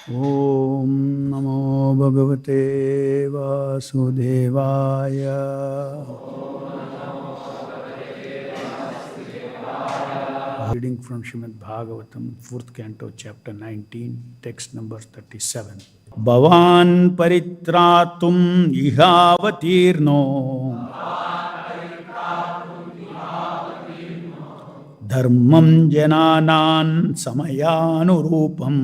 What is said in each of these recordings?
Om Namo Bhagavate Vasudevaya. Reading from Srimad Bhagavatam, 4th Canto, Chapter 19, text number 37. Bhavan paritratum ihavatirno dharmam jananan samayanurupam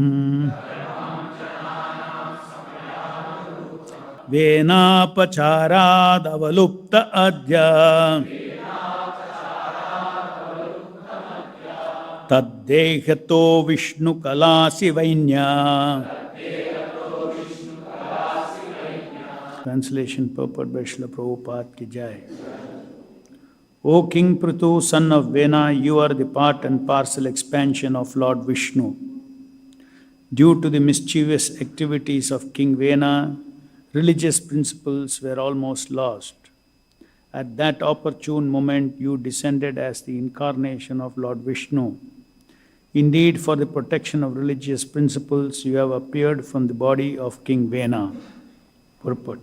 venapacharad avalupta adya taddehato vishnu kalasi vainya. Translation purport by Srila Prabhupada ki jai. O King Prthu, son of Vena, you are the part and parcel expansion of Lord Vishnu. Due to the mischievous activities of King Vena, religious principles were almost lost. At that opportune moment, you descended as the incarnation of Lord Vishnu. Indeed, for the protection of religious principles, you have appeared from the body of King Vena. Purport.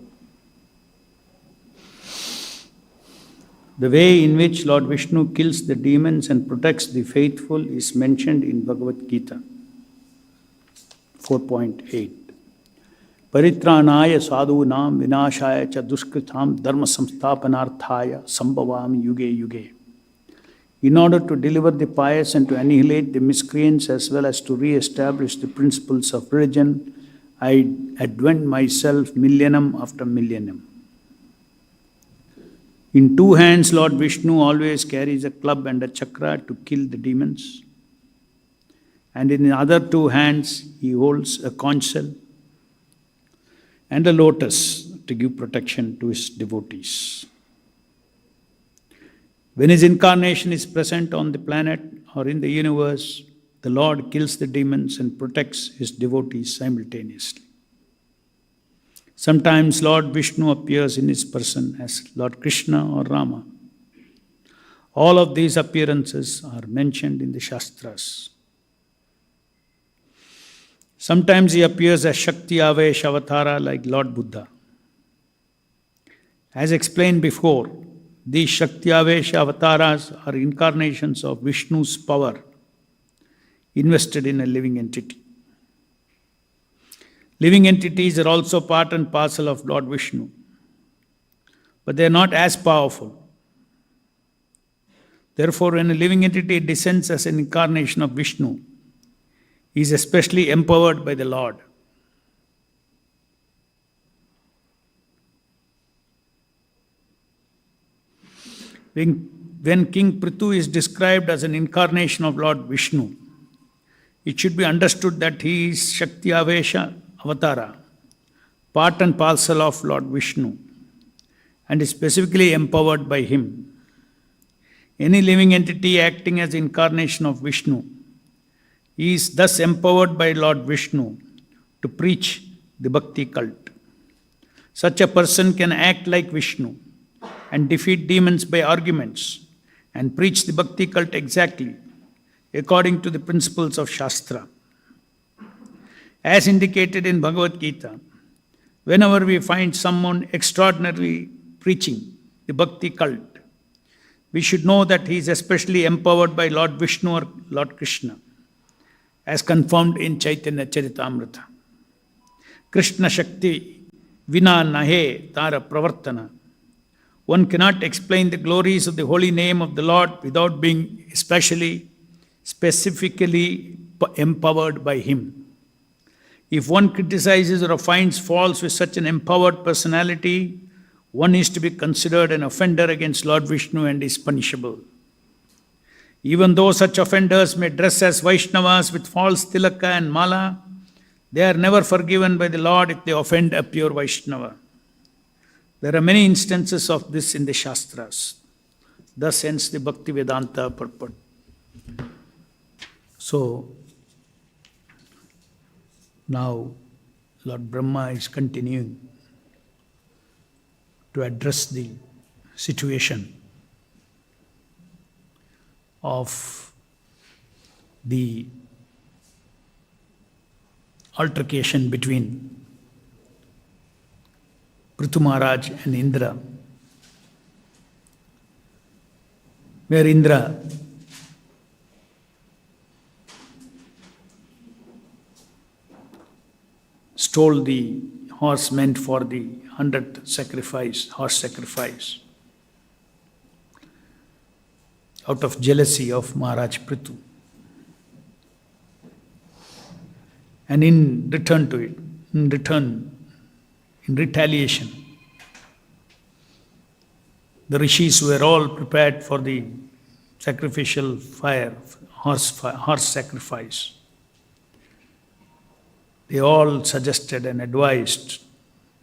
The way in which Lord Vishnu kills the demons and protects the faithful is mentioned in Bhagavad Gita 4.8. Paritranaya sadhunam vinashaya cha duskritam dharma samsthapanarthaya sambhavam yuge yuge. In order to deliver the pious and to annihilate the miscreants as well as to re-establish the principles of religion, I advent myself millennium after millennium. In two hands, Lord Vishnu always carries a club and a chakra to kill the demons. And in the other two hands, he holds a conch shell and a lotus to give protection to his devotees. When his incarnation is present on the planet or in the universe, the Lord kills the demons and protects his devotees simultaneously. Sometimes Lord Vishnu appears in his person as Lord Krishna or Rama. All of these appearances are mentioned in the Shastras. Sometimes he appears as Shakti Avesh Avatara like Lord Buddha. As explained before, these Shakti Avesh Avataras are incarnations of Vishnu's power invested in a living entity. Living entities are also part and parcel of Lord Vishnu, but they are not as powerful. Therefore, when a living entity descends as an incarnation of Vishnu, he is especially empowered by the Lord. When King Prthu is described as an incarnation of Lord Vishnu, it should be understood that he is Shakti Avesha Avatara, part and parcel of Lord Vishnu, and is specifically empowered by him. Any living entity acting as incarnation of Vishnu is thus empowered by Lord Vishnu to preach the Bhakti cult. Such a person can act like Vishnu and defeat demons by arguments and preach the Bhakti cult exactly according to the principles of Shastra. As indicated in Bhagavad Gita, whenever we find someone extraordinarily preaching the Bhakti cult, we should know that he is especially empowered by Lord Vishnu or Lord Krishna, as confirmed in Chaitanya Charitamrita. Krishna Shakti Vina Nahe Tara Pravartana. One cannot explain the glories of the holy name of the Lord without being specifically empowered by him. If one criticizes or finds faults with such an empowered personality, one is to be considered an offender against Lord Vishnu and is punishable. Even though such offenders may dress as Vaishnavas with false tilaka and mala, they are never forgiven by the Lord if they offend a pure Vaishnava. There are many instances of this in the Shastras. Thus ends the Bhaktivedanta purport. So, now Lord Brahma is continuing to address the situation of the altercation between Prthu Maharaj and Indra, where Indra stole the horse meant for the 100th sacrifice, horse sacrifice, out of jealousy of Maharaj Prthu. And in retaliation, the rishis were all prepared for the sacrificial fire, horse sacrifice. They all suggested and advised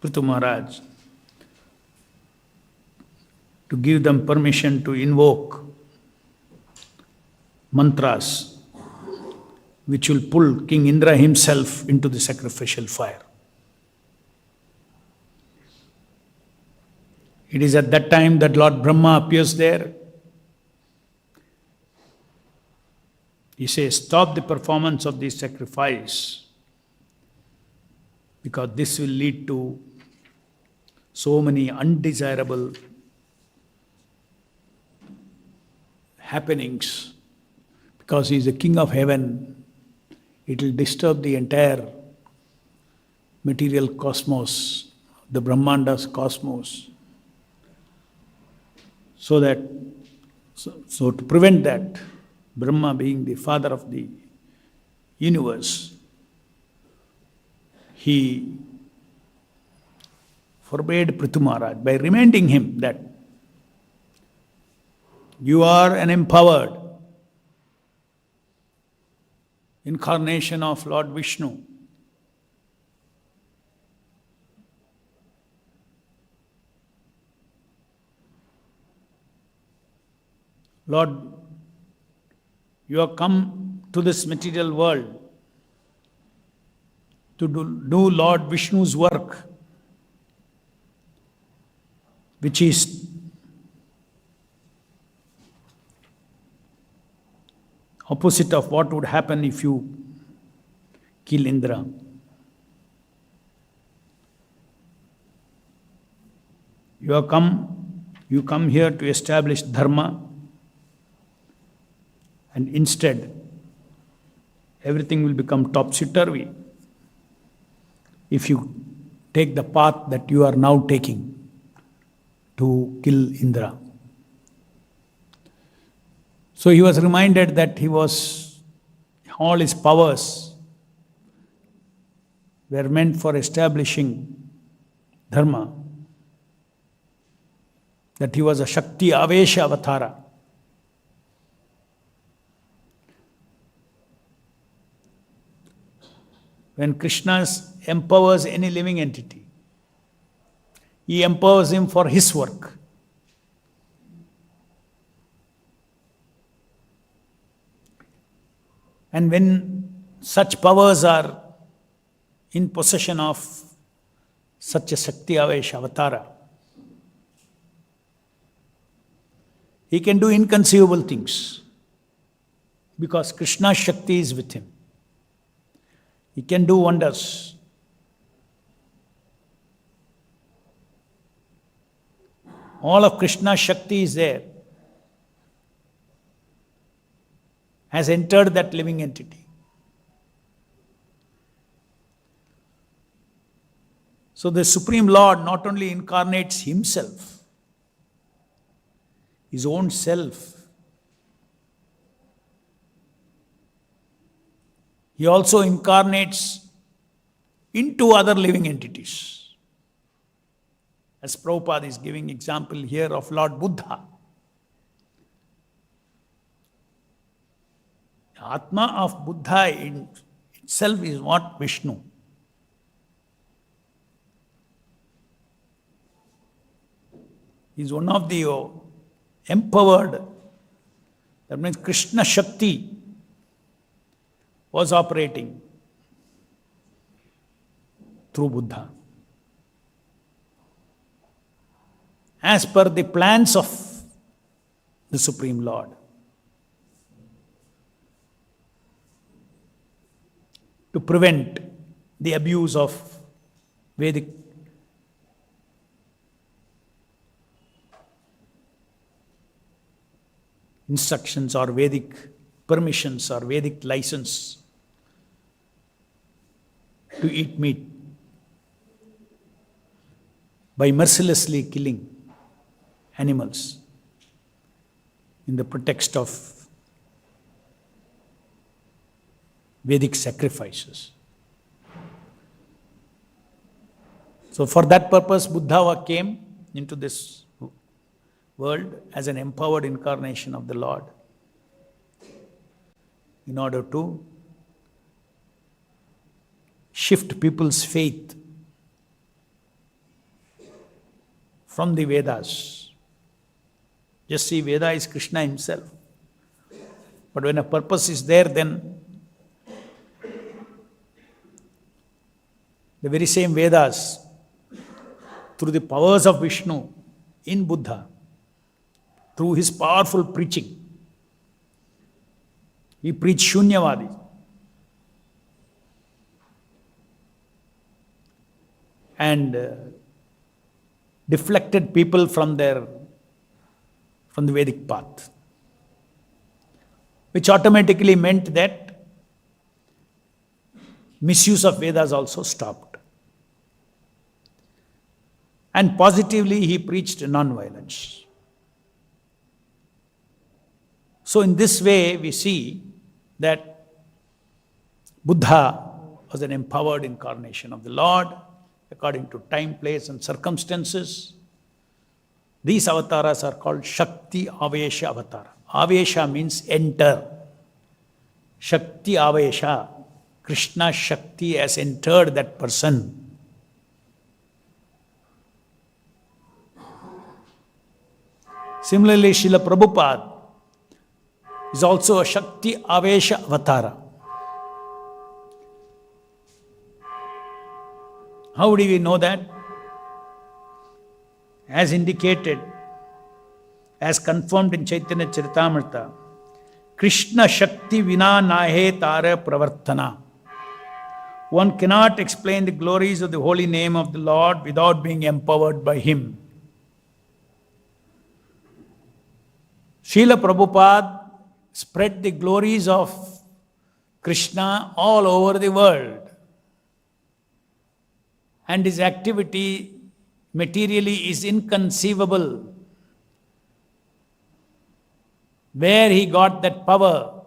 Prthu Maharaj to give them permission to invoke mantras which will pull King Indra himself into the sacrificial fire. It is at that time that Lord Brahma appears there. He says, stop the performance of this sacrifice, because this will lead to so many undesirable happenings. Because he is the king of heaven, it will disturb the entire material cosmos, the Brahmanda's cosmos. So to prevent that, Brahma being the father of the universe, he forbade Prthu Maharaj by reminding him that you are an empowered incarnation of Lord Vishnu. Lord, you have come to this material world to do Lord Vishnu's work, which is opposite of what would happen if you kill Indra. You come here to establish dharma, and instead everything will become topsy-turvy if you take the path that you are now taking to kill Indra. So he was reminded that all his powers were meant for establishing dharma, that he was a Shakti Avesha Avatara. When Krishna empowers any living entity, he empowers him for his work. And when such powers are in possession of such a Shakti Avesha Avatara, he can do inconceivable things because Krishna's Shakti is with him. He can do wonders. All of Krishna's Shakti is there, has entered that living entity. So the Supreme Lord not only incarnates himself, his own self, he also incarnates into other living entities. As Prabhupada is giving example here of Lord Buddha. The Atma of Buddha in itself is what? Vishnu. He is one of the empowered, that means Krishna Shakti was operating through Buddha. As per the plans of the Supreme Lord. To prevent the abuse of Vedic instructions or Vedic permissions or Vedic license to eat meat by mercilessly killing animals in the pretext of Vedic sacrifices. So for that purpose, Buddha came into this world as an empowered incarnation of the Lord in order to shift people's faith from the Vedas. Just see, Veda is Krishna himself. But when a purpose is there, then the very same Vedas, through the powers of Vishnu in Buddha, through his powerful preaching, he preached Shunyavadi. And deflected people from the Vedic path, which automatically meant that misuse of Vedas also stopped. And positively he preached non-violence. So in this way we see that Buddha was an empowered incarnation of the Lord according to time, place and circumstances. These avataras are called Shakti Avesha Avatara. Avesha means enter. Shakti Avesha. Krishna Shakti has entered that person. Similarly, Srila Prabhupada is also a Shakti Avesha Avatara. How do we know that? As indicated, as confirmed in Chaitanya Charitamrita, Krishna Shakti Vina Nahe Tara Pravartana. One cannot explain the glories of the holy name of the Lord without being empowered by him. Srila Prabhupada spread the glories of Krishna all over the world. And his activity materially is inconceivable. Where he got that power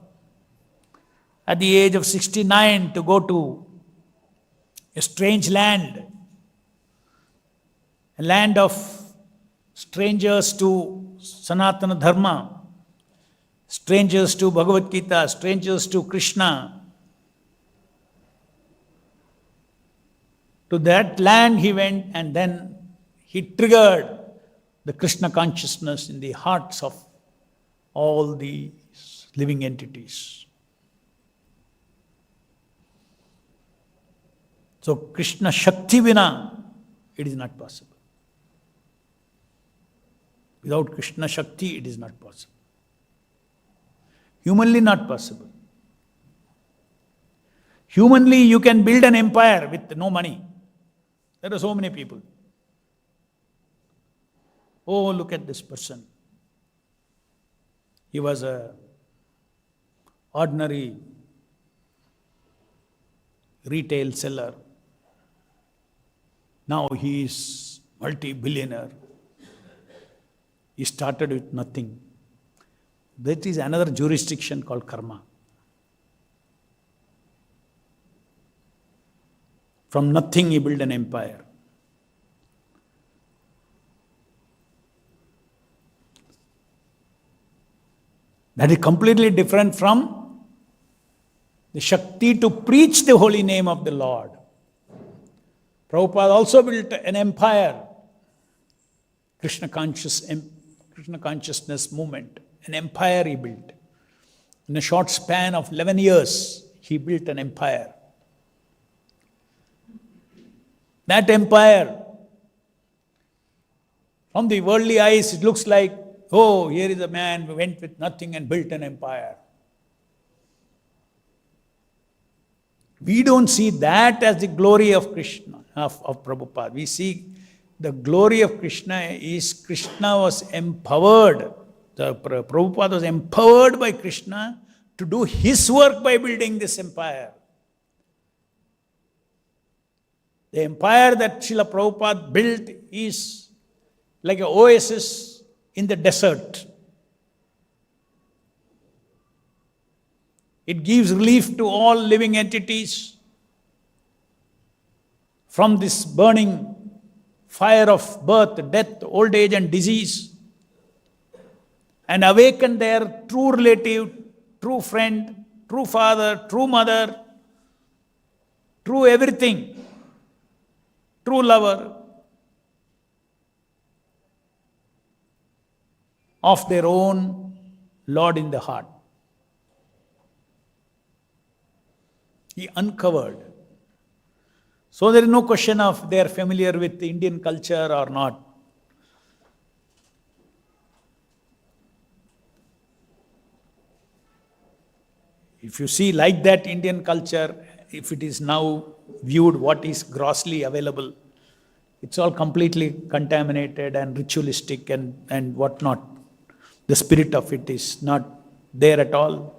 at the age of 69 to go to a strange land, a land of strangers to Sanatana Dharma, strangers to Bhagavad Gita, strangers to Krishna. To that land he went, and then he triggered the Krishna consciousness in the hearts of all the living entities. So Krishna Shakti Vina, it is not possible. Without Krishna Shakti, it is not possible. Humanly not possible. Humanly you can build an empire with no money. There are so many people. Oh, look at this person. He was an ordinary retail seller. Now he is multi-billionaire. He started with nothing. That is another jurisdiction called karma. From nothing he built an empire. That is completely different from the Shakti to preach the holy name of the Lord. Prabhupada also built an empire, Krishna consciousness movement, an empire he built. In a short span of 11 years, he built an empire. That empire, from the worldly eyes, it looks like, oh, here is a man who went with nothing and built an empire. We don't see that as the glory of Krishna, of Prabhupada. We see the glory of Krishna is Krishna was empowered. Prabhupada was empowered by Krishna to do his work by building this empire. The empire that Srila Prabhupada built is like an oasis in the desert. It gives relief to all living entities from this burning fire of birth, death, old age and disease, and awaken their true relative, true friend, true father, true mother, true everything, true lover of their own Lord in the heart. He uncovered. So there is no question of they are familiar with Indian culture or not. If you see like that Indian culture, if it is now viewed what is grossly available, it's all completely contaminated and ritualistic and whatnot. The spirit of it is not there at all.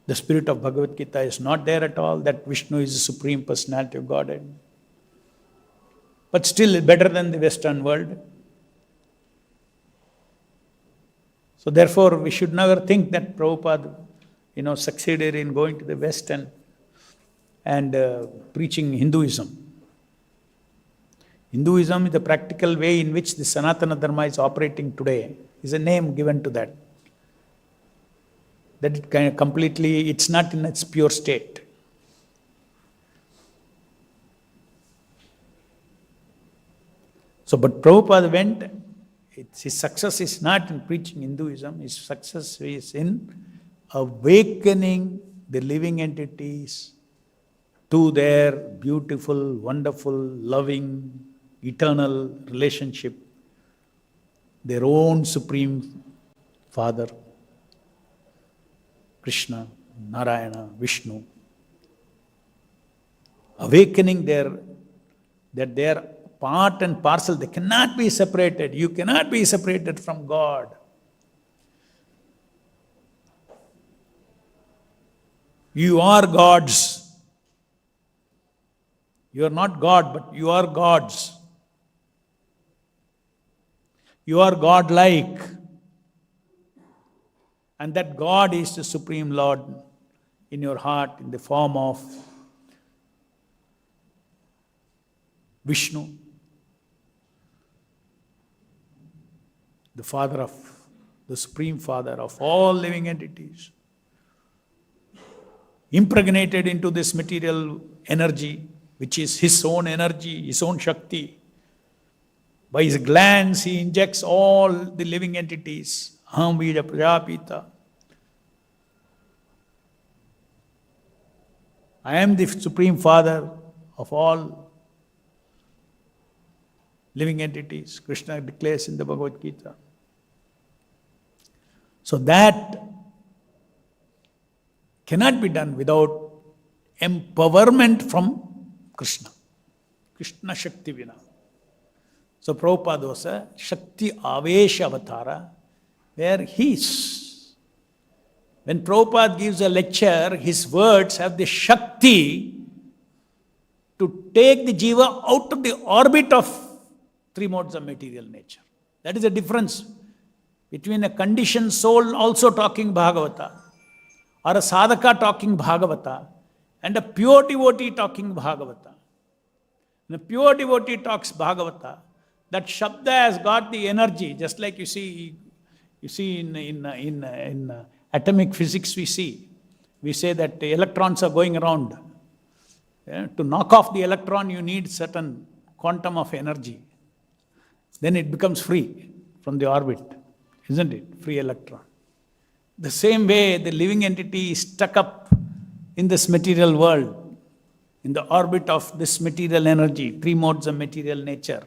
The spirit of Bhagavad Gita is not there at all, that Vishnu is the Supreme Personality of Godhead. But still better than the Western world. So therefore, we should never think that Prabhupada, succeeded in going to the West and preaching Hinduism. Hinduism is the practical way in which the Sanatana Dharma is operating today, is a name given to that. That it kind of completely, it's not in its pure state. So, but Prabhupada went, his success is not in preaching Hinduism, his success is in awakening the living entities to their beautiful, wonderful, loving, eternal relationship, their own Supreme Father, Krishna, Narayana, Vishnu, awakening that they are part and parcel, they cannot be separated. You cannot be separated from God. You are gods. You are not God, but you are gods. You are God-like. And that God is the Supreme Lord in your heart in the form of Vishnu, the Father of, the Supreme Father of all living entities, impregnated into this material energy, which is his own energy, his own Shakti. By his glands, he injects all the living entities. Aham Bija Prajapita. I am the Supreme Father of all living entities. Krishna declares in the Bhagavad Gita. So that cannot be done without empowerment from Krishna. Krishna Shakti Vina. So Prabhupada was a Shakti Avesha Avatara, where he is. When Prabhupada gives a lecture, his words have the Shakti to take the Jiva out of the orbit of three modes of material nature. That is the difference between a conditioned soul also talking Bhagavata, or a sadhaka talking Bhagavata, and a pure devotee talking Bhagavata. When a pure devotee talks Bhagavata, that Shabda has got the energy, just like you see in atomic physics we say that the electrons are going around. Yeah? To knock off the electron, you need certain quantum of energy. Then it becomes free from the orbit, isn't it? Free electron. The same way, the living entity is stuck up in this material world, in the orbit of this material energy, three modes of material nature.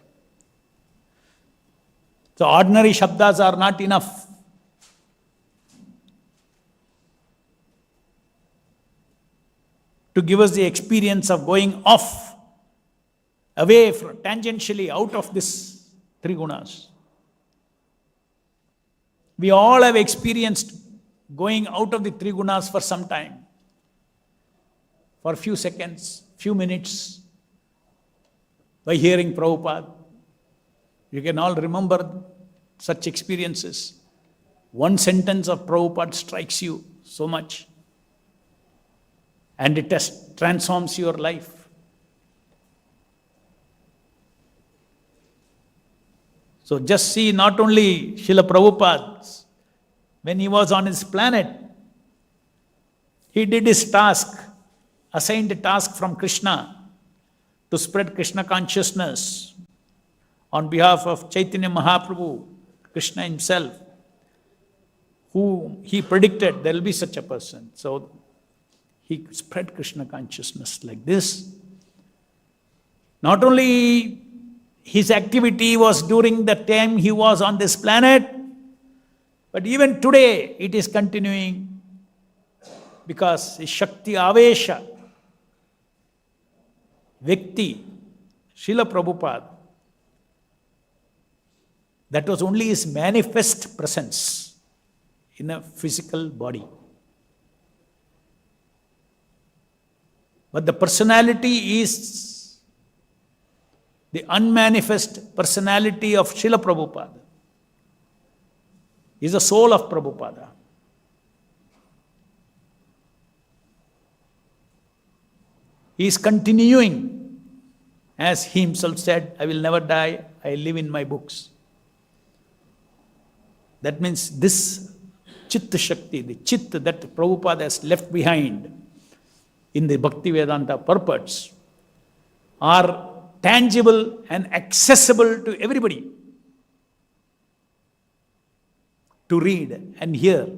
So ordinary Shabdas are not enough. to give us the experience of going off, away from, tangentially out of this three gunas. We all have experienced going out of the three gunas for some time, for a few seconds, few minutes, by hearing Prabhupada. You can all remember such experiences. One sentence of Prabhupada strikes you so much, and it transforms your life. So just see, not only Srila Prabhupada, when he was on his planet, he did his task, assigned a task from Krishna to spread Krishna consciousness on behalf of Chaitanya Mahaprabhu, Krishna himself, who he predicted there will be such a person. So he spread Krishna consciousness like this. Not only his activity was during the time he was on this planet, but even today it is continuing, because his Shakti Avesha, Vyakti, Srila Prabhupada, that was only his manifest presence in a physical body. But the personality is the unmanifest personality of Srila Prabhupada. He is the soul of Prabhupada. He is continuing, as he himself said, I will never die, I live in my books. That means this Chitta Shakti, the Chit that Prabhupada has left behind in the Bhaktivedanta purports, are tangible and accessible to everybody to read and hear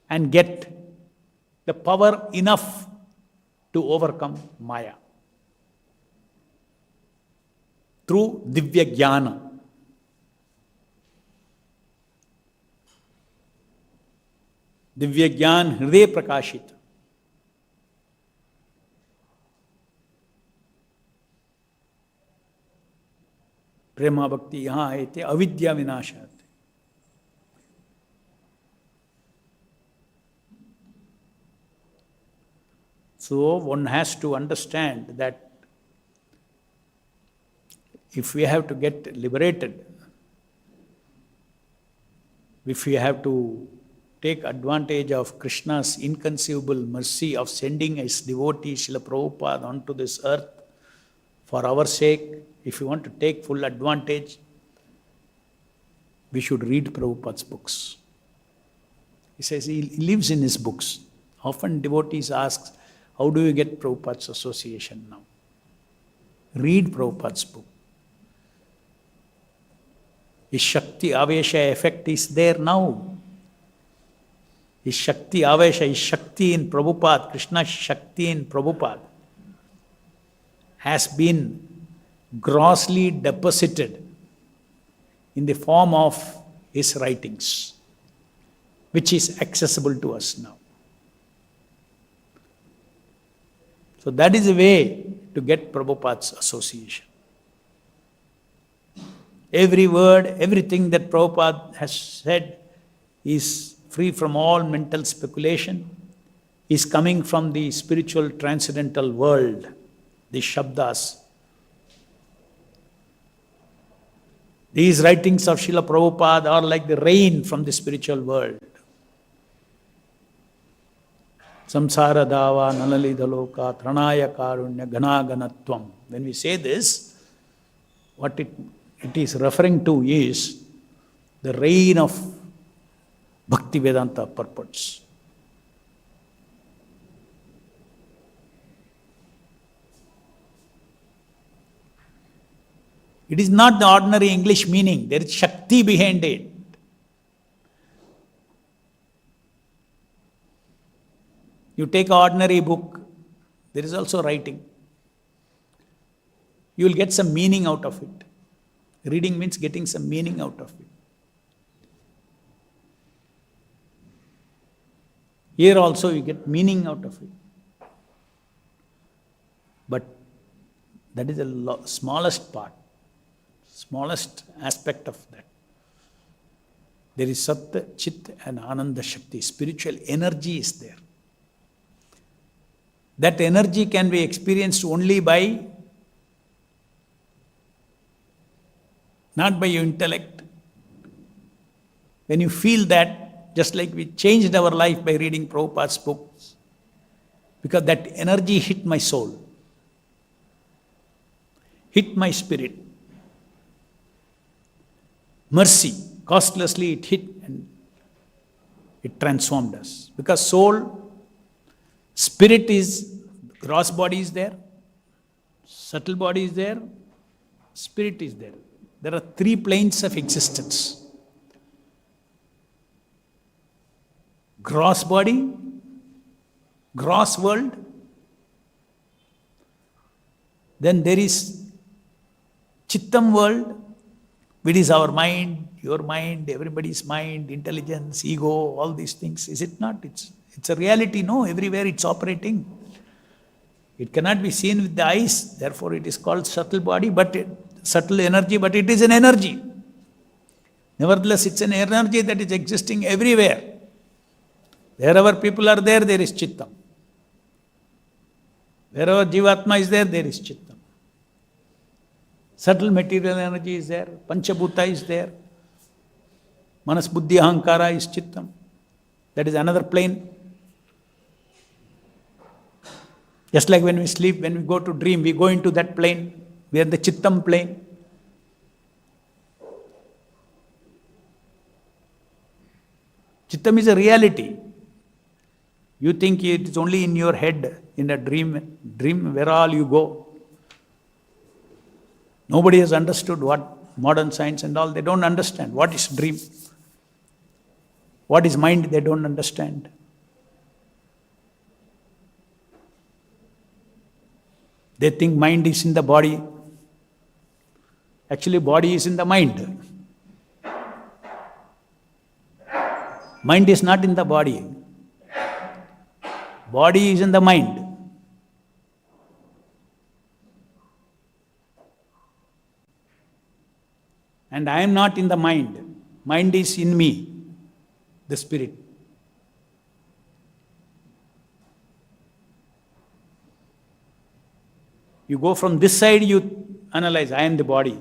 and get the power enough to overcome Maya through Divya Jnana. Divya Jnana Hriday Prakashit. Prema Bhakti yahan aye the avidya vinashat. So one has to understand that if we have to get liberated, if we have to take advantage of Krishna's inconceivable mercy of sending his devotee Srila Prabhupada onto this earth for our sake, if we want to take full advantage, we should read Prabhupada's books. He says he lives in his books. Often devotees ask, how do you get Prabhupada's association now? Read Prabhupada's book. His Shakti Avesha effect is there now. His Shakti Avesha, his Shakti in Prabhupada, Krishna's Shakti in Prabhupada has been grossly deposited in the form of his writings, which is accessible to us now. So that is a way to get Prabhupada's association. Every word, everything that Prabhupada has said is free from all mental speculation, is coming from the spiritual transcendental world, the Shabdas. These writings of Srila Prabhupada are like the rain from the spiritual world. Samsara dava nalalidhaloka tranaya karunya ganaganatvam. When we say this, what it is referring to is the rain of Bhaktivedanta purports. It is not the ordinary English meaning, there is Shakti behind it. You take an ordinary book, there is also writing. You will get some meaning out of it. Reading means getting some meaning out of it. Here also you get meaning out of it. But that is the smallest part, smallest aspect of that. There is Sat, Chit and Ananda Shakti. Spiritual energy is there. That energy can be experienced only by, not by your intellect. When you feel that, just like we changed our life by reading Prabhupada's books, because that energy hit my soul, hit my spirit. Mercy, costlessly it hit and it transformed us. Because soul, spirit is, gross body is there, subtle body is there, spirit is there. There are three planes of existence. Gross body, gross world, then there is Chittam world, which is our mind, your mind, everybody's mind, intelligence, ego, all these things. Is it not? It's a reality, no? Everywhere it's operating. It cannot be seen with the eyes, therefore it is called subtle body, subtle energy, but it is an energy. Nevertheless, it's an energy that is existing everywhere. Wherever people are there, there is Chittam. Wherever Jivatma is there, there is Chittam. Subtle material energy is there, Panchabhuta is there, Manas Buddhi Ahankara is Chittam. That is another plane. Just like when we sleep, when we go to dream, we go into that plane. We are the Chittam plane. Chittam is a reality. You think it is only in your head, in a dream where all you go. Nobody has understood what modern science and all, they don't understand. What is dream? What is mind? They don't understand. They think mind is in the body. Actually, body is in the mind. Mind is not in the body. Body is in the mind. And I am not in the mind. Mind is in me, the spirit. You go from this side, you analyze, I am the body.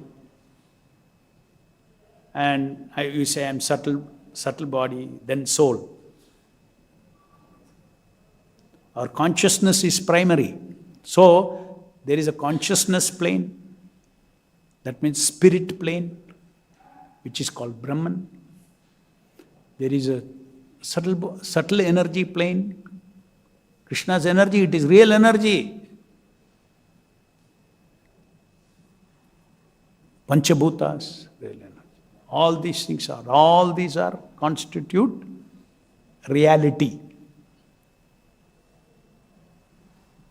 And you say, I am subtle body, then soul. Our consciousness is primary. So, there is a consciousness plane, that means spirit plane, which is called Brahman. There is a subtle energy plane. Krishna's energy, it is real energy. Panchabhutas, real energy. All these constitute reality.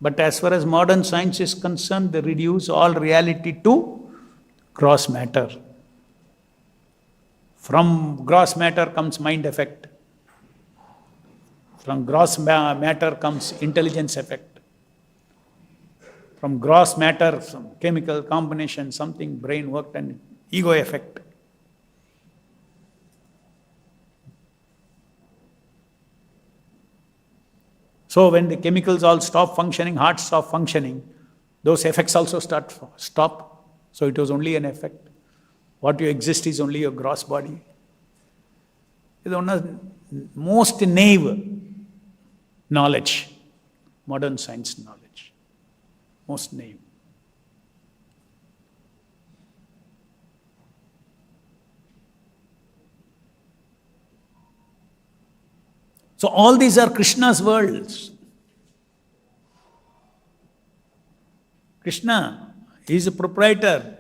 But as far as modern science is concerned, they reduce all reality to gross matter. From gross matter comes mind effect. From gross matter comes intelligence effect. From gross matter, some chemical combination, something brain worked, and ego effect. So when the chemicals all stop functioning, heart stop functioning, those effects also stop. So it was only an effect. What you exist is only your gross body. It's one of the most naive knowledge, modern science knowledge. Most naive. So all these are Krishna's worlds. Krishna, he is a proprietor.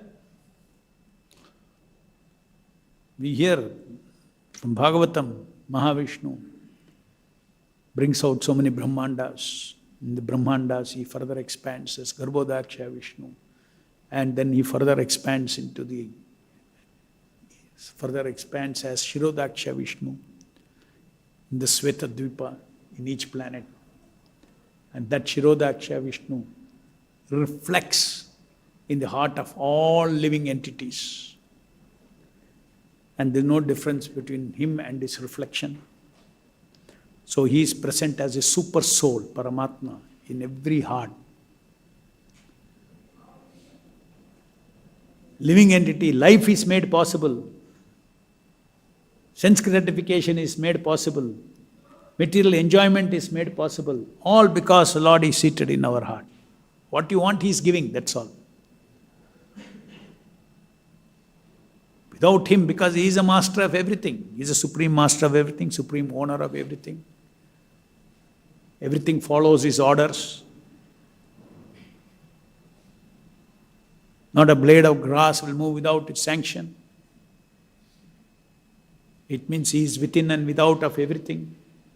We hear from Bhagavatam, Mahavishnu brings out so many Brahmandas. In the Brahmandas, he further expands as Garbhodaksha Vishnu. And then he further expands as Shirodaksha Vishnu. In the Svetadvipa, in each planet. And that Shirodaksha Vishnu reflects in the heart of all living entities. And there's no difference between him and his reflection. So he is present as a super soul, Paramatma, in every heart. Living entity, life is made possible. Sense gratification is made possible. Material enjoyment is made possible. All because the Lord is seated in our heart. What you want, he is giving, that's all. Without him, because he is a master of everything. He is a supreme master of everything, supreme owner of everything. Everything follows his orders. Not a blade of grass will move without its sanction. It means he is within and without of everything.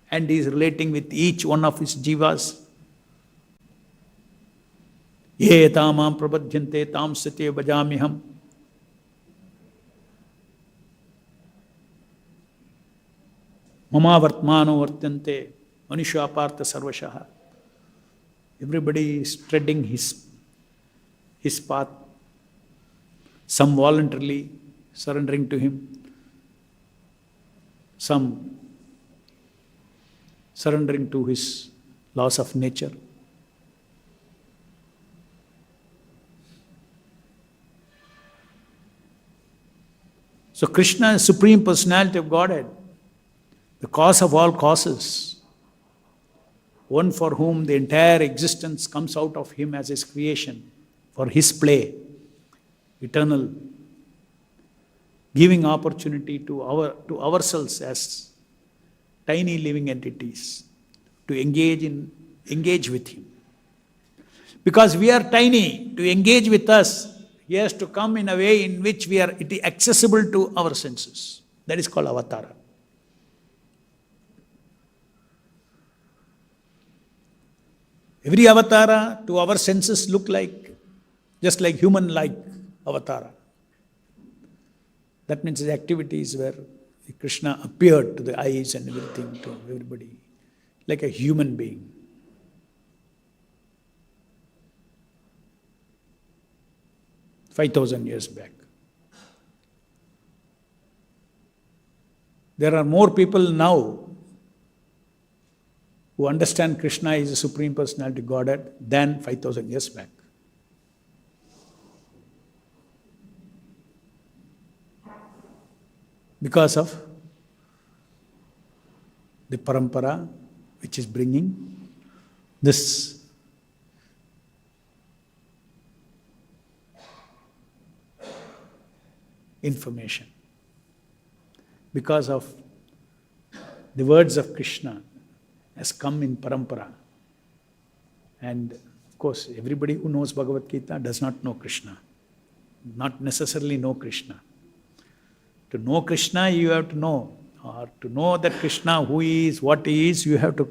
And he is relating with each one of his jivas. Ye tamam prabadhyante tam satya bhajamiham. Mama vartmano vartyante manusha apartha sarvashaha. Everybody is treading his path. Some voluntarily surrendering to him. Some surrendering to his laws of nature. So Krishna is Supreme Personality of Godhead, the cause of all causes, one for whom the entire existence comes out of him as his creation, for his play, eternal, giving opportunity to ourselves as tiny living entities to engage with him. Because we are tiny, to engage with us, he has to come in a way in which it is accessible to our senses. That is called avatara. Every avatara to our senses look like, just like human-like avatara. That means the activities where Krishna appeared to the eyes and everything, to everybody, like a human being. "5,000 years back. There are more people now who understand Krishna is the Supreme Personality of Godhead than 5,000 years back. Because of the parampara which is bringing this information. Because of the words of Krishna has come in parampara. And of course, everybody who knows Bhagavad Gita does not know Krishna. Not necessarily know Krishna. To know Krishna, you have to know. Or to know that Krishna, who he is, what he is, you have to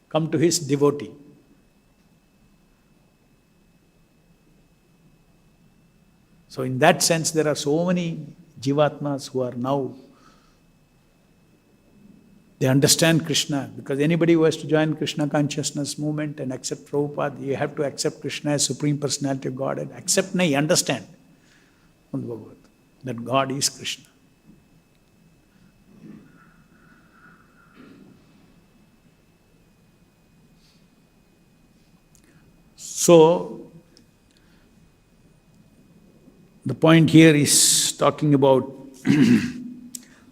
come to his devotee. So in that sense, there are so many jivatmas who are now, they understand Krishna. Because anybody who has to join Krishna consciousness movement and accept Prabhupada, you have to accept Krishna as Supreme Personality of Godhead. Accept, nahi, understand. That God is Krishna. So, the point here is talking about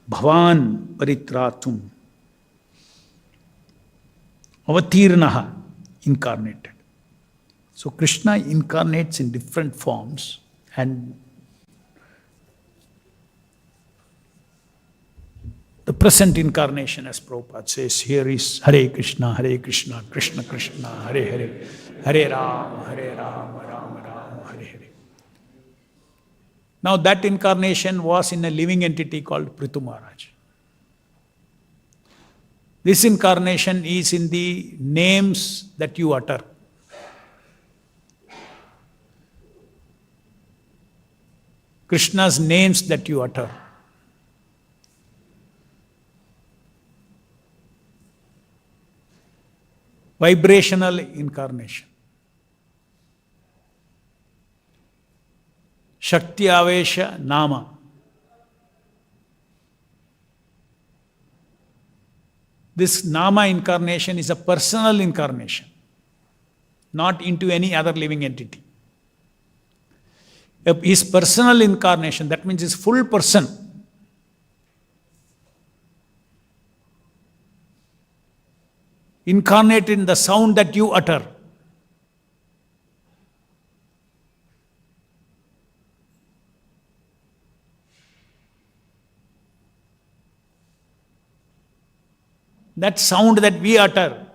Bhavan Paritratum, Avatirnaha, incarnated. So Krishna incarnates in different forms, and the present incarnation, as Prabhupada says, here is Hare Krishna, Krishna Krishna, Hare Hare, Hare Rama, Rama Rama, Hare Hare. Now that incarnation was in a living entity called Prthu Maharaj. This incarnation is in the names that you utter. Krishna's names that you utter. Vibrational incarnation. Shakti Avesha Nama. This Nama incarnation is a personal incarnation, not into any other living entity. His personal incarnation, that means his full person. Incarnated in the sound that you utter. That sound that we utter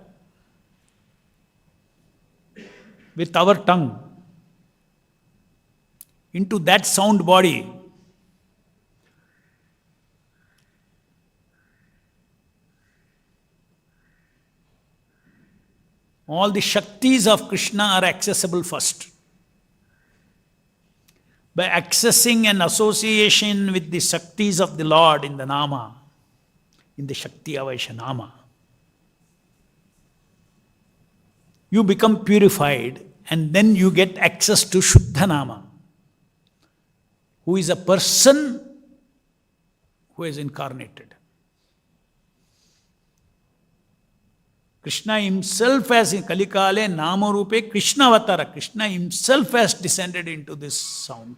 with our tongue, into that sound body, all the Shaktis of Krishna are accessible first. By accessing an association with the Shaktis of the Lord in the Nama, in the Shakti Avesha Nama, you become purified and then you get access to Shuddha Nama, who is a person who is incarnated. Krishna himself has in Kalikale Nama Rupe Krishna Avatara. Krishna himself has descended into this sound.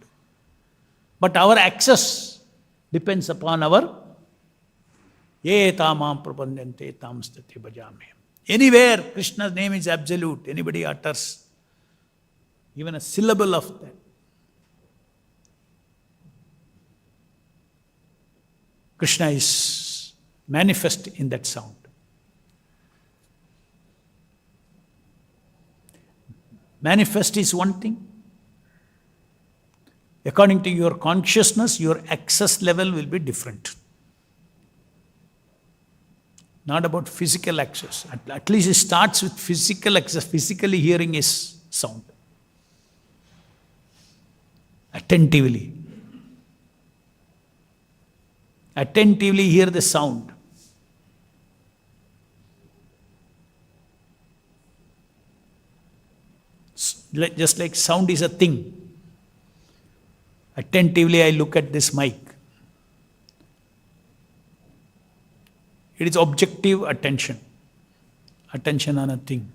But our access depends upon our Ye tamam prapanyante tam stati bhajame. Anywhere Krishna's name is absolute, anybody utters even a syllable of that, Krishna is manifest in that sound. Manifest is one thing. According to your consciousness, your access level will be different. Not about physical access. At least it starts with physical access. Physically hearing is sound. Attentively. Attentively hear the sound. Just like sound is a thing. Attentively I look at this mic. It is objective attention. Attention on a thing.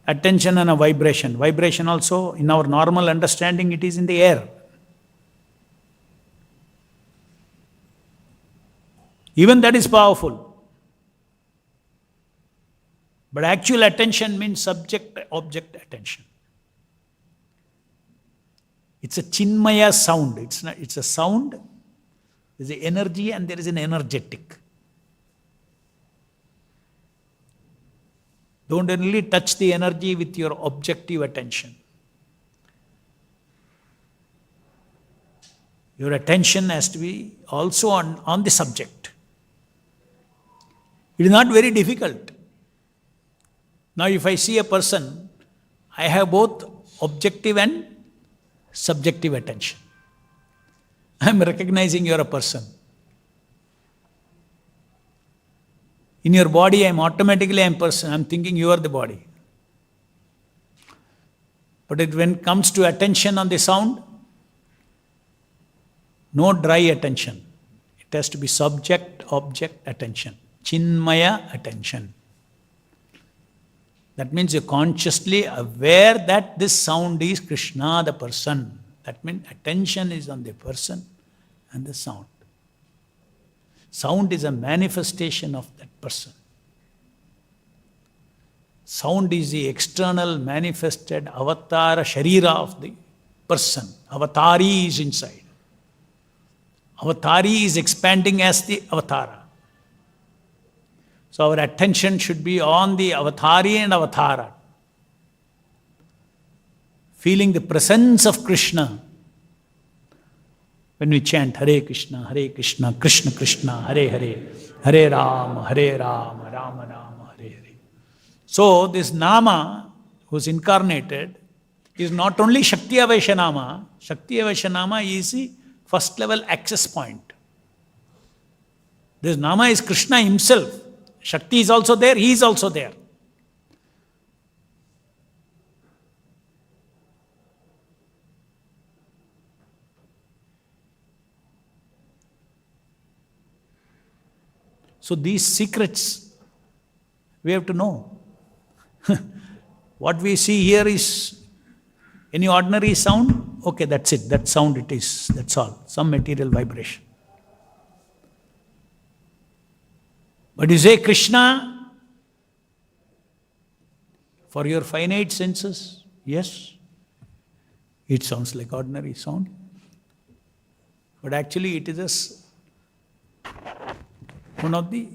Attention on a vibration. Vibration also, in our normal understanding, it is in the air. Even that is powerful. But actual attention means subject-object attention. It's a chinmaya sound. It's a sound. There's an energy and there is an energetic. Don't only touch the energy with your objective attention. Your attention has to be also on the subject. It is not very difficult. Now if I see a person, I have both objective and subjective attention. I am recognizing you are a person. In your body, I am automatically a person. I am thinking you are the body. But when it comes to attention on the sound, no dry attention. It has to be subject-object attention. Chinmaya attention. That means you're consciously aware that this sound is Krishna, the person. That means attention is on the person and the sound. Sound is a manifestation of that person. Sound is the external manifested avatar sharira of the person. Avatari is inside. Avatari is expanding as the avatara. So our attention should be on the avatari and avatara. Feeling the presence of Krishna. When we chant Hare Krishna, Krishna Krishna, Hare Hare, Hare Rama, Rama Rama, Hare Hare. So this Nama, who's incarnated, is not only Shakti Avesha Nama. Shakti Avesha Nama is the first level access point. This Nama is Krishna himself. Shakti is also there, he is also there. So these secrets, we have to know. What we see here is any ordinary sound, okay, that's it, that sound it is, that's all, some material vibration. But you say Krishna, for your finite senses, yes, it sounds like ordinary sound. But actually it is one of the,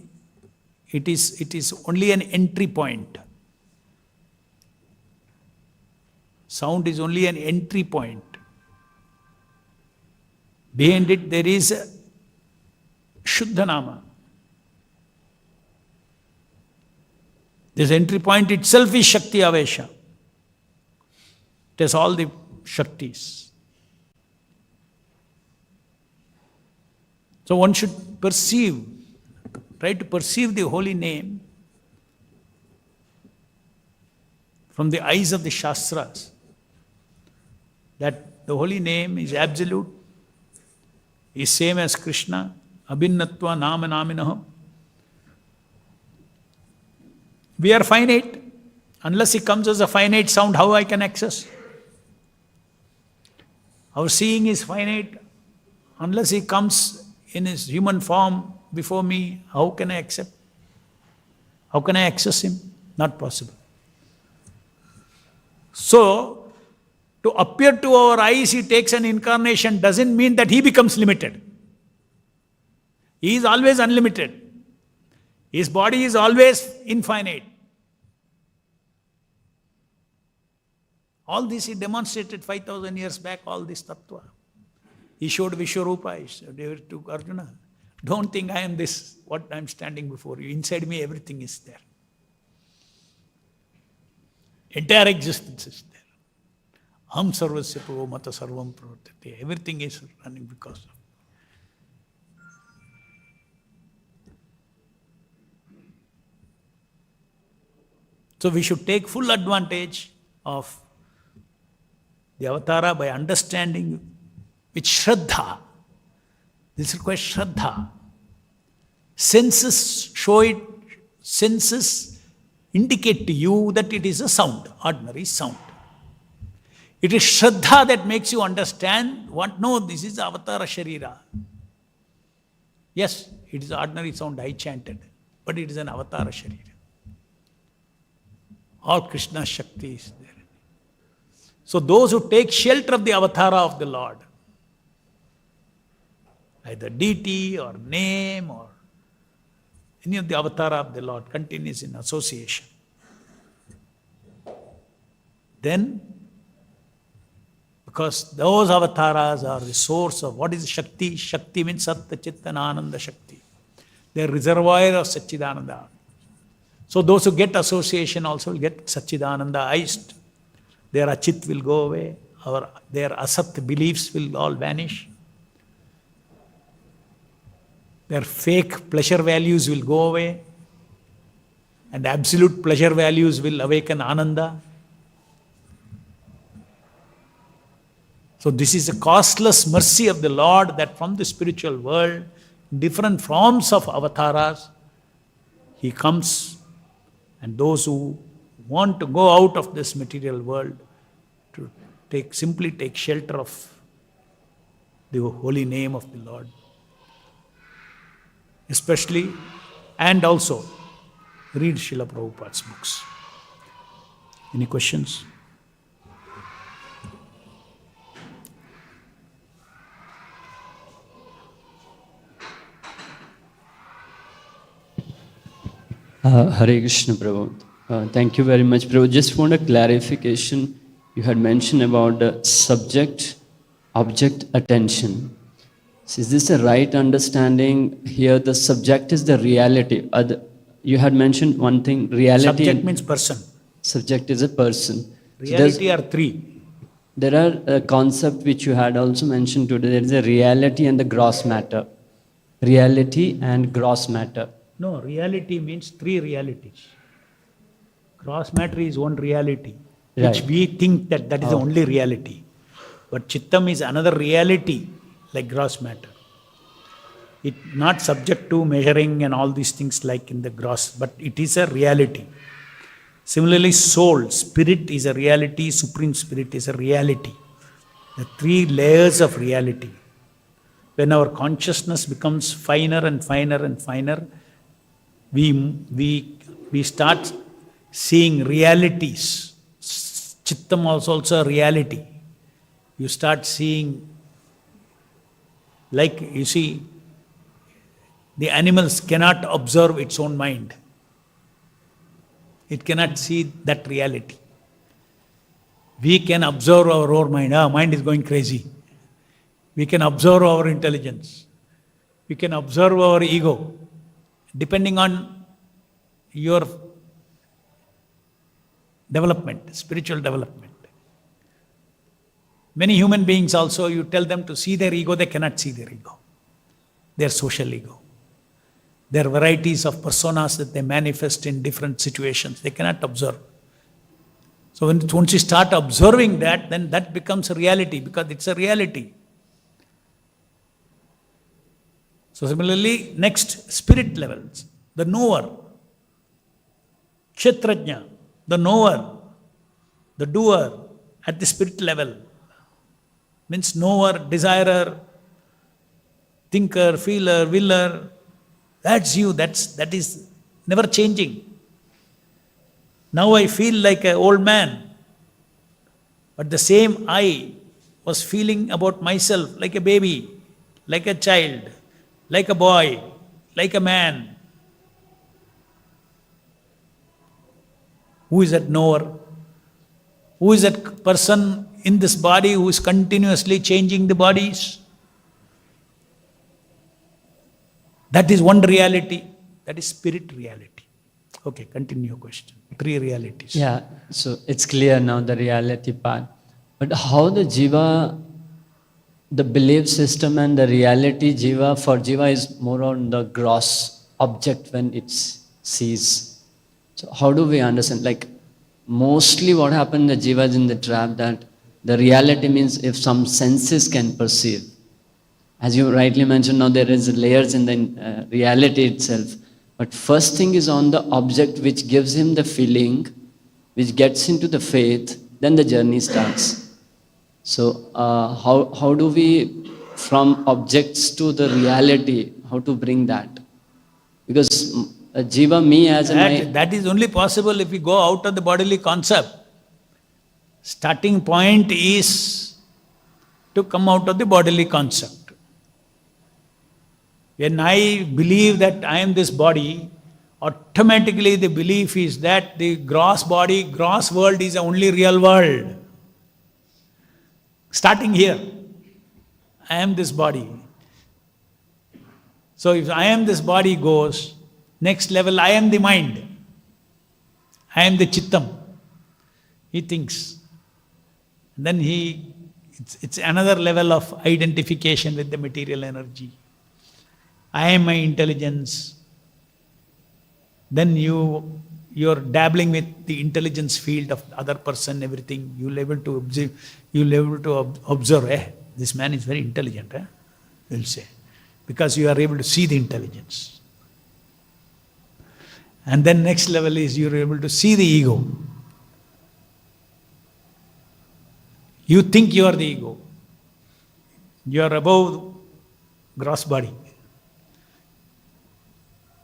it is only an entry point. Sound is only an entry point. Behind it there is a Shuddhanama. This entry point itself is Shakti Avesha. It has all the Shaktis. So one should perceive, try to perceive the holy name from the eyes of the Shastras, that the holy name is absolute, is same as Krishna, abhinnatva nama naminaham. We are finite. Unless he comes as a finite sound, how I can access? Our seeing is finite. Unless he comes in his human form before me, how can I accept? How can I access him? Not possible. So, to appear to our eyes, he takes an incarnation doesn't mean that he becomes limited. He is always unlimited. His body is always infinite. All this he demonstrated 5,000 years back, all this tattva. He showed Vishwarupa, he showed to Arjuna. Don't think I am this, what I am standing before you. Inside me everything is there. Entire existence is there. Aham sarvasya prabhu mata sarvam pravartate. Everything is running because of. So we should take full advantage of the avatara by understanding with Shraddha. This requires Shraddha. Senses show it, senses indicate to you that it is a sound, ordinary sound. It is Shraddha that makes you understand what, no, this is avatara sharira. Yes, it is ordinary sound I chanted, but it is an avatara sharira. All Krishna's Shakti is there. So those who take shelter of the avatara of the Lord, either deity or name or any of the avatara of the Lord continues in association, then, because those avatars are the source of what is Shakti? Shakti means Satta Chitta Ananda Shakti. They are reservoir of Satchidananda. So those who get association also will get Satchidananda-ized. Their achit will go away, or their asat beliefs will all vanish. Their fake pleasure values will go away, and absolute pleasure values will awaken Ananda. So this is a costless mercy of the Lord that from the spiritual world, different forms of avatars, he comes, and those who want to go out of this material world to simply take shelter of the holy name of the Lord. Especially, and also, read Srila Prabhupada's books. Any questions? Hare Krishna, Prabhu. Thank you very much, Prabhu. Just want a clarification. You had mentioned about the subject-object attention. So is this a right understanding? Here the subject is the reality. You had mentioned one thing, reality. Subject means person. Subject is a person. Reality are three. There are a concept which you had also mentioned today. There is a reality and the gross matter. Reality and gross matter. No, reality means three realities. Gross matter is one reality, which we think that is the only reality. But Chittam is another reality, like gross matter. It not subject to measuring and all these things like in the gross, but it is a reality. Similarly, soul, spirit is a reality, supreme spirit is a reality. The three layers of reality. When our consciousness becomes finer and finer and finer, we start seeing realities. Chittam is also a reality. You start seeing, like you see, the animals cannot observe its own mind. It cannot see that reality. We can observe our own mind. Mind is going crazy. We can observe our intelligence. We can observe our ego. Depending on your development, spiritual development. Many human beings also, you tell them to see their ego, they cannot see their ego. Their social ego. There are varieties of personas that they manifest in different situations. They cannot observe. So once you start observing that, then that becomes a reality, because it's a reality. So similarly, next, spirit levels. The knower, kshetrajna, the knower, the doer at the spirit level. Means knower, desirer, thinker, feeler, willer. That's you, that is never changing. Now I feel like an old man, but the same I was feeling about myself like a baby, like a child, like a boy, like a man. Who is that knower? Who is that person in this body who is continuously changing the bodies? That is one reality. That is spirit reality. Okay, continue your question. Three realities. Yeah, so it's clear now, the reality part. But how the jiva, the belief system and the reality jiva, for jiva is more on the gross object when it sees. So how do we understand? Like mostly what happened, the jiva is in the trap that the reality means if some senses can perceive. As you rightly mentioned, now there is layers in the reality itself. But first thing is on the object which gives him the feeling, which gets into the faith, then the journey starts. So how do we, from objects to the reality, how to bring that? Because jiva, me as that is only possible if we go out of the bodily concept. Starting point is to come out of the bodily concept. When I believe that I am this body, automatically the belief is that the gross body, gross world is the only real world. Starting here, I am this body. So if I am this body goes, next level, I am the mind. I am the chittam. He thinks. And then it's another level of identification with the material energy. I am my intelligence. Then you're dabbling with the intelligence field of the other person, everything. You'll able to observe, this man is very intelligent, you'll say. Because you are able to see the intelligence. And then next level is you're able to see the ego. You think you are the ego. You are above gross body.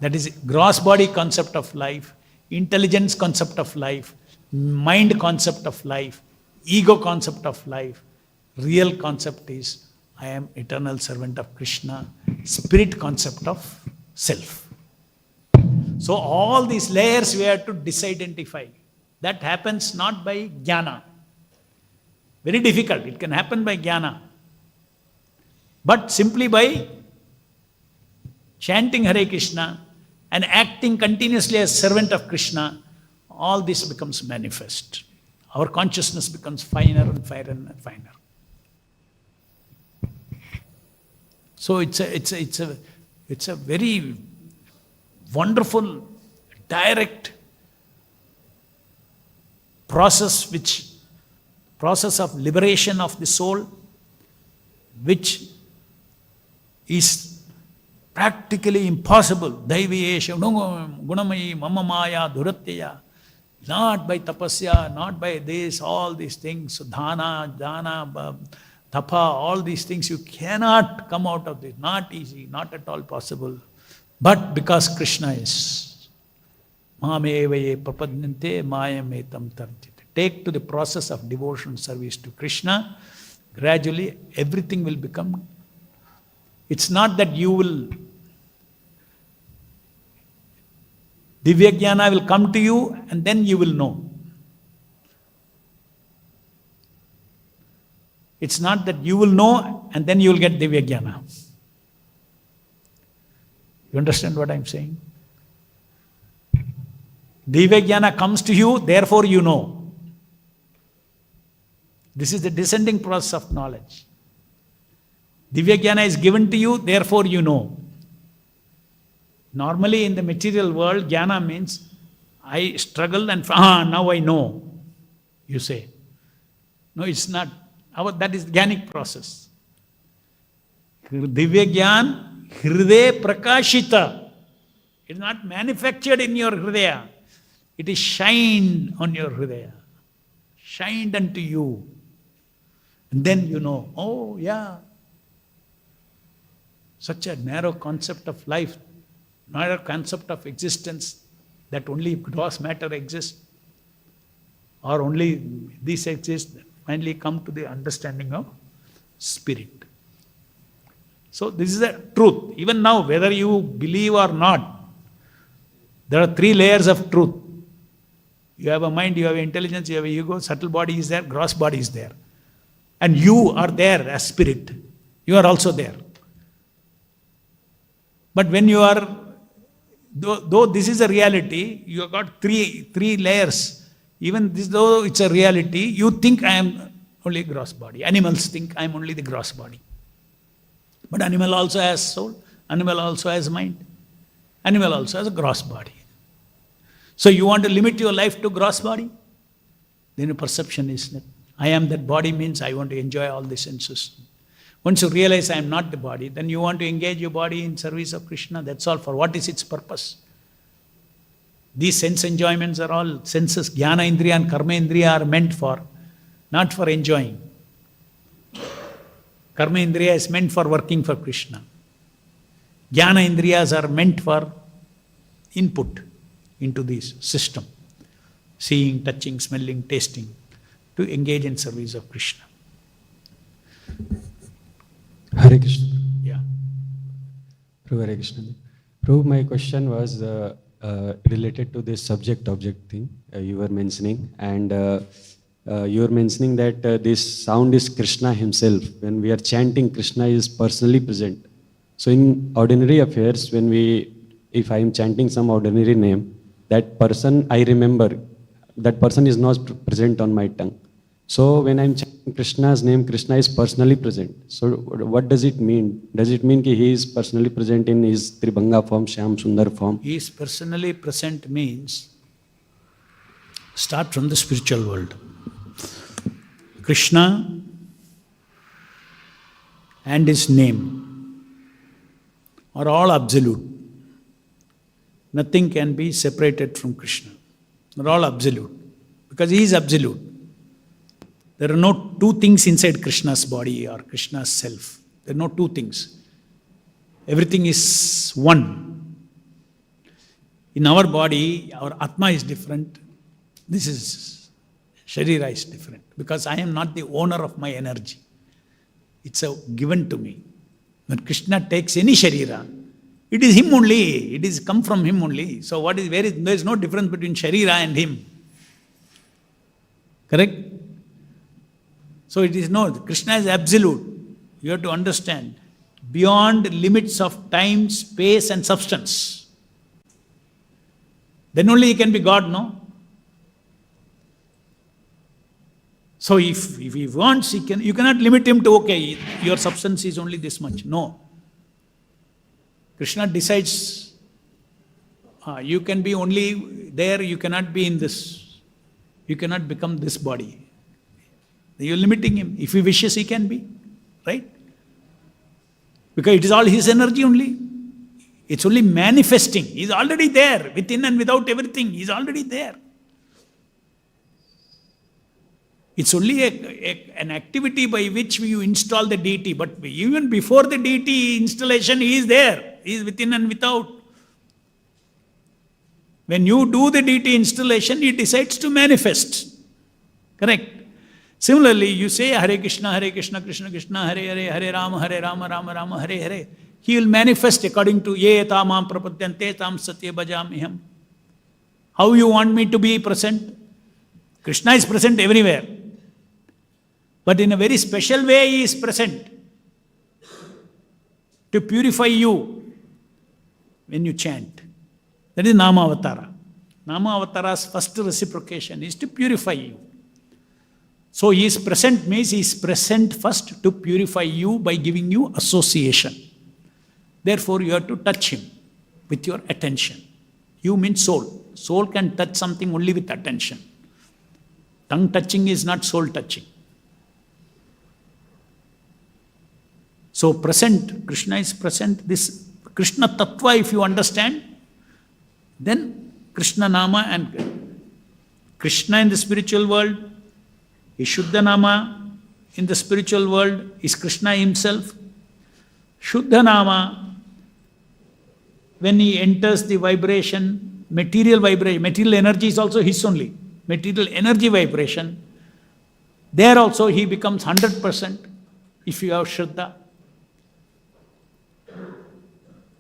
That is gross body concept of life, intelligence concept of life, mind concept of life, ego concept of life. Real concept is I am eternal servant of Krishna, spirit concept of self. So all these layers we have to disidentify. That happens not by jnana. Very difficult. It can happen by jnana. But simply by chanting Hare Krishna and acting continuously as servant of Krishna, all this becomes manifest. Our consciousness becomes finer and finer and finer. So it's a very wonderful, direct process of liberation of the soul, which is Practically impossible. Daiviyesha gunamayi mama maya dhuratyaya. Not by tapasya, not by this, all these things, dana, tapa, all these things, you cannot come out of this. Not easy, not at all possible. But because Krishna is, mamevaye prapadnante mayametam tarjite. Take to the process of devotion service to Krishna, gradually everything will become. It's not that you will, Divya Jnana will come to you and then you will know. It's not that you will know and then you will get Divya Jnana. You understand what I'm saying? Divya Jnana comes to you, therefore you know. This is the descending process of knowledge. Divya Jnana is given to you, therefore you know. Normally in the material world, Jnana means I struggled and now I know, you say. No, it's not. That is jnanic process. Divya Jnana, Hridaya Prakashita. It is not manufactured in your Hridaya. It is shined on your Hridaya. Shined unto you. And then you know, oh yeah. Such a narrow concept of life, narrow concept of existence, that only gross matter exists, or only this exists, finally come to the understanding of spirit. So this is the truth. Even now, whether you believe or not, there are three layers of truth. You have a mind, you have intelligence, you have an ego, subtle body is there, gross body is there. And you are there as spirit. You are also there. But when you are, though this is a reality, you have got three layers. Even this, though it's a reality, you think I am only gross body. Animals think I am only the gross body. But animal also has soul. Animal also has mind. Animal also has a gross body. So you want to limit your life to gross body? Then your perception is that I am that body means I want to enjoy all the senses. Once you realize I am not the body, then you want to engage your body in service of Krishna. That's all. For what is its purpose? These sense enjoyments are all senses. Jnana Indriya and Karma Indriya are meant for, not for enjoying. Karma Indriya is meant for working for Krishna. Jnana Indriyas are meant for input into this system. Seeing, touching, smelling, tasting, to engage in service of Krishna. Hare Krishna. Yeah. Prabhu, Hare Krishna. Prabhu, my question was related to this subject-object thing you were mentioning. And you were mentioning that this sound is Krishna himself. When we are chanting, Krishna is personally present. So in ordinary affairs, if I am chanting some ordinary name, that person I remember, that person is not present on my tongue. So when I am chanting Krishna's name, Krishna is personally present. So what does it mean? Does it mean that he is personally present in his Tribhanga form, Shyam Sundar form? He is personally present means, start from the spiritual world. Krishna and his name are all absolute. Nothing can be separated from Krishna. They're all absolute. Because he is absolute. There are no two things inside Krishna's body or Krishna's self. There are no two things. Everything is one. In our body, our Atma is different. This is, Sharira is different. Because I am not the owner of my energy. It's given to me. When Krishna takes any Sharira, it is him only. It is come from him only. So there is no difference between Sharira and him. Correct? So it is Krishna is absolute. You have to understand. Beyond limits of time, space and substance. Then only he can be God, no? So if he wants, you cannot limit him to, okay, your substance is only this much. No. Krishna decides, you can be only there, you cannot be in this. You cannot become this body. You're limiting him. If he wishes, he can be. Right? Because it is all his energy only. It's only manifesting. He's already there, within and without everything. He's already there. It's only an activity by which you install the deity. But even before the deity installation, he is there. He is within and without. When you do the deity installation, he decides to manifest. Correct? Similarly, you say Hare Krishna, Krishna Krishna, Hare Hare, Hare Rama, Rama Rama, Hare Hare. He will manifest according to Ye tamam prapadyante tam satya bhajamiham. How you want me to be present? Krishna is present everywhere. But in a very special way, he is present to purify you when you chant. That is Nama Avatara. Nama Avatara's first reciprocation is to purify you. So he is present means he is present first to purify you by giving you association. Therefore, you have to touch him with your attention. You mean soul. Soul can touch something only with attention. Tongue touching is not soul touching. So present, Krishna is present. This Krishna Tattva, if you understand, then Krishna Nama and Krishna in the spiritual world, Shuddha Nama in the spiritual world is Krishna himself. Shuddha Nama, when he enters the vibration, material energy is also his only. Material energy vibration, there also he becomes 100% if you have Shraddha.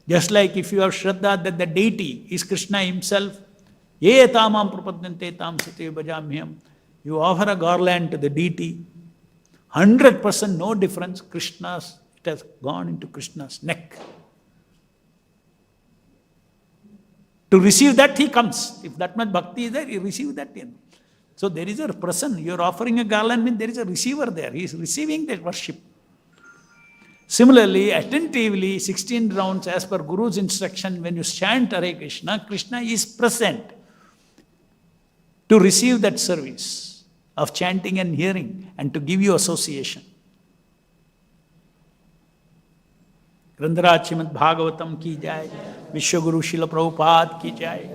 Just like if you have Shraddha that the deity is Krishna himself, Ye tamam prapadyante tam satya bhajamiham. You offer a garland to the deity, 100% no difference, Krishna's, it has gone into Krishna's neck. To receive that, he comes. If that much bhakti is there, he receives that in. So there is a person, you are offering a garland, means there is a receiver there. He is receiving that worship. Similarly, attentively, 16 rounds as per Guru's instruction, when you chant Hare Krishna, Krishna is present to receive that service of chanting and hearing and to give you association. Srimad Bhagavatam ki jai, Vishwaguru Srila Prabhupada ki jai.